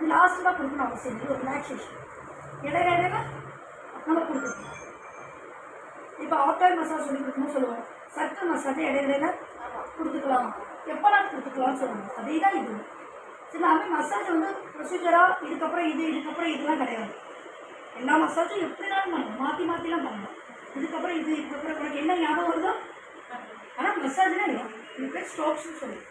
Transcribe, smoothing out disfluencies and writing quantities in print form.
இது லாஸ்ட்டு தான் கொடுக்கணும் அவசியம் இல்லை. ஒரு ரிலாக்ஸேஷன் இடையில இடையில நம்ம கொடுத்துருக்கோம். இப்போ ஆஃப்டர் மசாஜ் சொல்லி கொடுக்கணும்னு சொல்லுவோம். சர்க்கிள் மசாஜ் இடையில கொடுத்துக்கலாம், எப்போலாம் கொடுத்துக்கலாம்னு சொல்லுவோம். அதே தான் இது. எல்லாமே மசாஜ் வந்து ப்ரொசீஜராக இதுக்கப்புறம் இதுக்கப்புறம் இதெல்லாம் கிடையாது. எல்லா மசாஜும் எப்படினாலும் பண்ணணும், மாற்றி மாற்றிலாம் பண்ணணும். இதுக்கப்புறம் இதுக்கப்புறம் உனக்கு என்ன ஞாபகம் வருதோ. ஆனால் மசாஜ்னா இல்லை, இது பேர் ஸ்ட்ரோக்ஸ்னு சொல்லுவோம்.